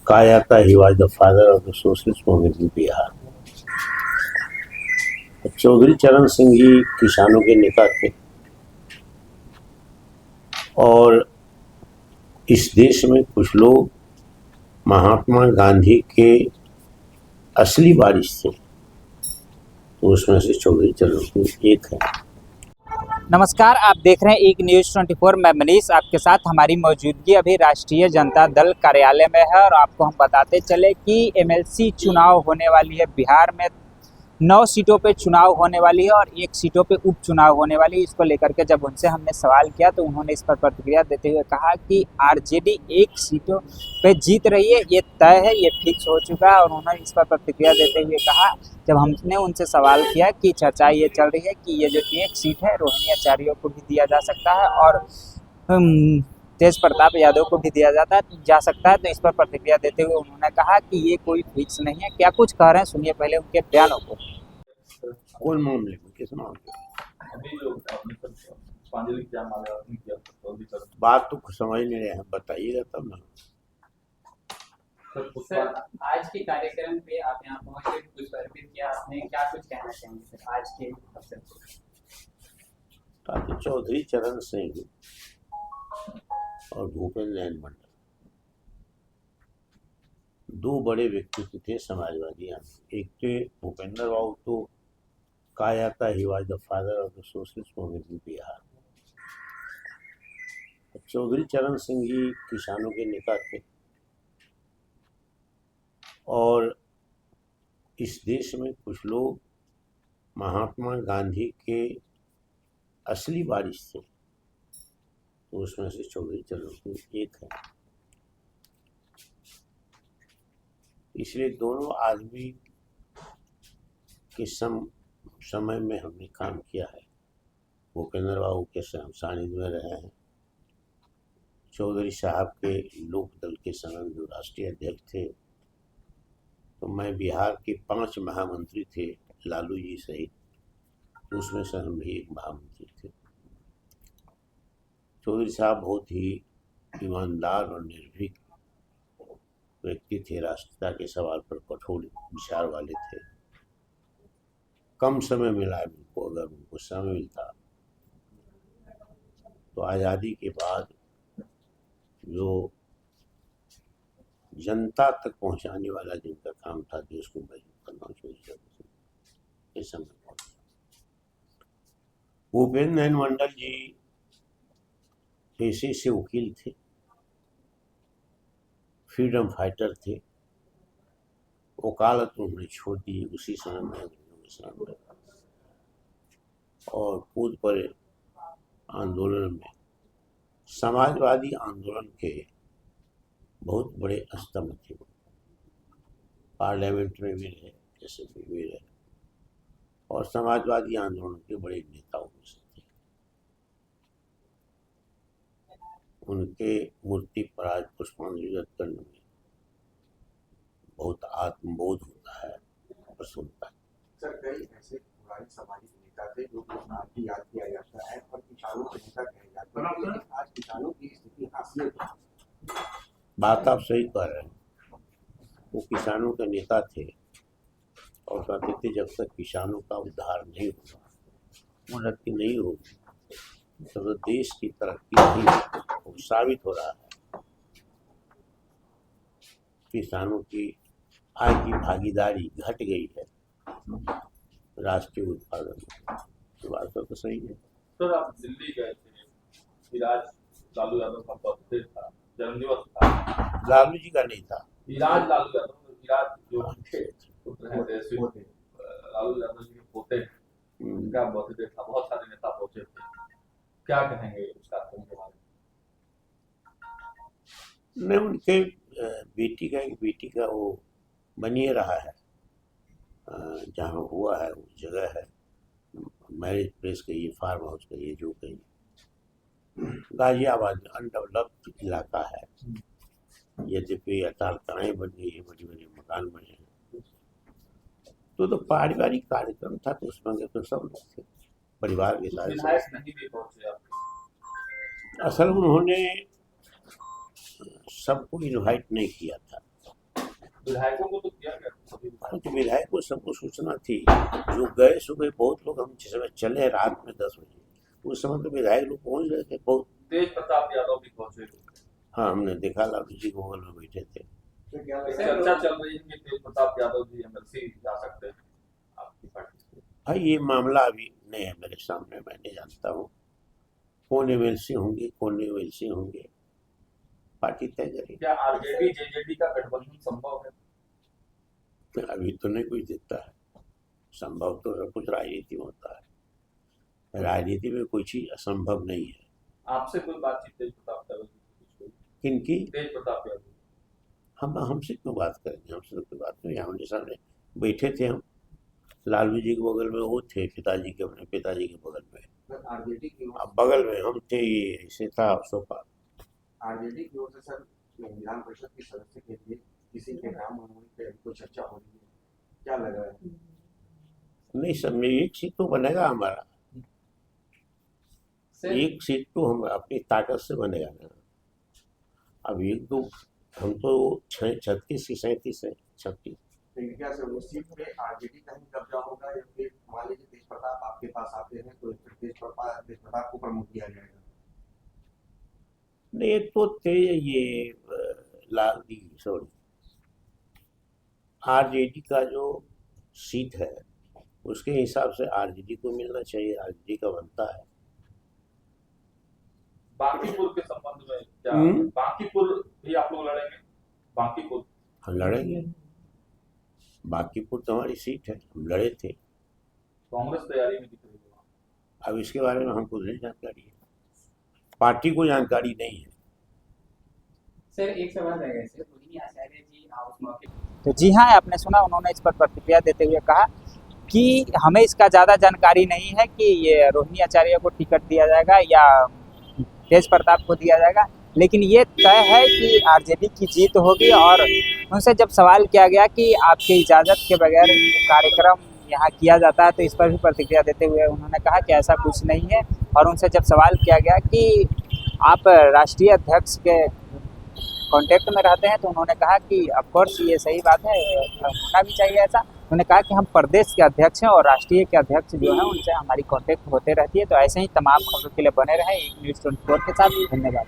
Kayata, he was the father of the socialist movement in Bihar. Chaudhary Charan Singh जी किसानों के नेता थे और इस देश में कुछ लोग महात्मा गांधी के असली वारिस थे, तो उसमें से चौधरी चरण सिंह एक है। नमस्कार, आप देख रहे हैं एक न्यूज़ 24। मैं मनीष आपके साथ। हमारी मौजूदगी अभी राष्ट्रीय जनता दल कार्यालय में है और आपको हम बताते चले कि एमएलसी चुनाव होने वाली है। बिहार में 9 सीटों पे चुनाव होने वाली है और 1 सीटों पे उपचुनाव होने वाली है। इसको लेकर के जब उनसे हमने सवाल किया तो उन्होंने इस पर प्रतिक्रिया देते हुए कहा कि आरजेडी 1 सीटों पे जीत रही है, ये तय है, ये फिक्स हो चुका है। और उन्होंने इस पर प्रतिक्रिया देते हुए कहा, जब हमने उनसे सवाल किया कि चर्चा ये चल रही है कि ये जो 1 सीट है रोहिणी आचार्य को भी दिया जा सकता है और तेज प्रताप यादव को भी दिया जा सकता है, तो इस पर प्रतिक्रिया देते हुए उन्होंने कहा कि ये कोई फिक्स नहीं है। क्या कुछ कह रहे हैं, सुनिए पहले उनके बयानों को। कौन मामले में, किस मामले अभी जो आपने पुष्पांजलि क्या मामला आपने किया, बात तो समझ नहीं रहे हैं, बताइएगा तब ना। सर, आज के कार्यक्रम पे आप यहाँ पहुंचे, पुष्प अर्पित किया आपने, क्या कुछ कहना चाहेंगे सर आज के अवसर पर? चौधरी चरण सिंह और भूपेंद्र नारायण मंडल दो बड़े व्यक्तित्व थे समाजवादी आंदोलन। एक थे भूपेंद्र बाबू, तो कहा जाता ही was the father of the socialist movement in Bihar. Chaudhary Charan Singh जी किसानों के नेता थे और इस देश में कुछ लोग महात्मा गांधी के असली वारिस थे, तो उसमें से चौधरी चरण सिंह एक है। इसलिए दोनों आदमी के समय में हमने काम किया है। भूपेंद्र बाबू के सानिध्य में रहे हैं। चौधरी साहब के लोक दल के समय जो राष्ट्रीय अध्यक्ष थे, तो मैं बिहार के 5 महामंत्री थे लालू जी सहित, तो उसमें से हम भी एक महामंत्री थे। चौधरी साहब बहुत ही ईमानदार और निर्भीक व्यक्ति थे, राष्ट्रीयता के सवाल पर कठोर विचार वाले थे। कम समय मिला है उनको, अगर उनको समय मिलता तो आज़ादी के बाद जो जनता तक पहुंचाने वाला जिनका काम था, देश को मजबूत करना, चौधरी इस समय पहुंचा। भूपेंद्र नारायण मंडल जी पेशे से वकील थे, फ्रीडम फाइटर थे। वकालत उन्होंने छोड़ दी उसी समय में और कूद पड़े आंदोलन में। समाजवादी आंदोलन के बहुत बड़े स्तंभ थे, पार्लियामेंट में भी रहे, एसएसपी भी रहे और समाजवादी आंदोलन के बड़े नेताओं में से थे। उनके मूर्ति पर आज पुष्पांजलि अर्पित करने में बहुत आत्मबोध होता है, प्रसन्नता। सर, कई ऐसे पुराने सामाजिक नेता थे जो आज भी याद किया जाता है और किसानों के नेता कहे जाते हैं, लेकिन आज किसानों की स्थिति हासिल है। बात आप सही कह रहे हैं। वो किसानों के नेता थे और कहते थे जब तक किसानों का उद्धार नहीं होगा, उन्नति नहीं होगी, तो देश की तरक्की नहीं होगी। साबित हो रहा है किसानों की आय की भागीदारी घट गई है राष्ट्रीय उत्पादन में। बात तो सही है। सर, आप दिल्ली गए थे, इलाज लालू यादव का बर्थडे था, जन्मदिवस था। लालू जी का नहीं था, इलाज लालू यादव, इलाज जो पुत्र हैं लालू यादव जी के पोते, उनका बर्थडे था, बहुत सारे नेता पहुंचे थे। क्या कहेंगे उस कार्यक्रम के बारे में? नहीं, उनके बेटी का वो बनिए रहा है, जहाँ हुआ है उस जगह है, मैरिज प्लेस कहिए, फार्म हाउस कहिए, जो कहिए। गाजियाबाद में अनडेवलप्ड इलाका है, यद्यपि अटारखानाएँ बन गई है, बड़ी बड़ी मकान बने हैं। तो पारिवारिक कार्यक्रम था, तो उसमें तो सब लोग थे परिवार के साथ। नहीं भी पहुंचे आप? असल उन्होंने सबको इनवाइट नहीं किया था, विधायकों को तो किया गया सभी हाँ, तो विधायक को सबको सूचना थी, जो गए सुबह बहुत लोग, हम जिस समय चले रात में 10 बजे, उस समय तो विधायक लोग पहुंच गए थे बहुत। तेज प्रताप यादव भी पहुंचे। हाँ, हमने देखा लालू जी को बगल में बैठे थे। तो क्या एक लग रहा है चर्चा चल रही है कि तेज प्रताप यादव जी एमएलसी जा सकते हैं आपकी पार्टी से। भाई ये मामला अभी नहीं है मेरे सामने, मैं नहीं जानता हूँ कौन एमएलसी होंगे कौन एमएलसी होंगे, पार्टी तय करेगी। क्या आरजेडी जेजेडी का गठबंधन संभव है? अभी तो नहीं कुछ दिखता है, संभव तो सब कुछ राजनीति में होता है, राजनीति में कोई चीज असंभव नहीं है। आपसे कोई बातचीत तेज प्रताप यादव जी से कुछ हुई? किनकी? तेज प्रताप यादव हमसे क्यों बात करेंगे, हमसे तो कोई बात नहीं। हमारे सामने बैठे थे हम, लालू जी के बगल में वो थे, पिताजी के, अपने पिताजी के बगल में, आरजेडी की ओर अब बगल में हम थे, ये ऐसे था सोफा। आरजेडी की ओर से सर विधान परिषद के सदस्य के लिए किसी के नाम होने पे कोई चर्चा हो रही है, क्या लग रहा है? नहीं सब एक सीट तो बनेगा हमारा, सर एक सीट तो हम अपनी ताकत से बनेगा ना। अब एक दो, हम तो 36 की 37 है, 36। तो क्या सर उस सीट पे आरजेडी का ही कब्जा होगा या फिर मान लीजिए तेज प्रताप आपके पास आते हैं तो फिर तेज प्रताप को प्रमोट किया जाएगा? नहीं, एक तो थे ये लालजी, सॉरी, आरजेडी का जो सीट है उसके हिसाब से आरजेडी को मिलना चाहिए, आरजेडी का बनता है। बांकीपुर के संबंध में क्या बांकीपुर भी आप लोग लड़ेंगे? बांकीपुर हम लड़ेंगे, बांकीपुर तो हमारी सीट है, हम लड़े थे। कांग्रेस तैयारी में दिख रही है। अब इसके बारे में हमको नहीं जानकारी है, पार्टी को जानकारी नहीं है। सर एक सवाल रह गया सर, रोहिणी आचार्य जी उस मौके तो जी हाँ, आपने सुना, उन्होंने इस पर प्रतिक्रिया देते हुए कहा कि हमें इसका ज़्यादा जानकारी नहीं है कि ये रोहिणी आचार्य को टिकट दिया जाएगा या तेज प्रताप को दिया जाएगा, लेकिन ये तय है कि आरजेडी की जीत होगी। और उनसे जब सवाल किया गया कि आपके इजाज़त के बगैर कार्यक्रम यहाँ किया जाता है, तो इस पर भी प्रतिक्रिया देते हुए उन्होंने कहा कि ऐसा कुछ नहीं है। और उनसे जब सवाल किया गया कि आप राष्ट्रीय अध्यक्ष के कांटेक्ट में रहते हैं, तो उन्होंने कहा कि ऑफ कोर्स ये सही बात है, होना भी चाहिए ऐसा। उन्होंने कहा कि हम प्रदेश के अध्यक्ष हैं और राष्ट्रीय के अध्यक्ष जो हैं उनसे हमारी कांटेक्ट होते रहती है। तो ऐसे ही तमाम खबरों के लिए बने रहें एक न्यूज़ 24 के साथ। धन्यवाद।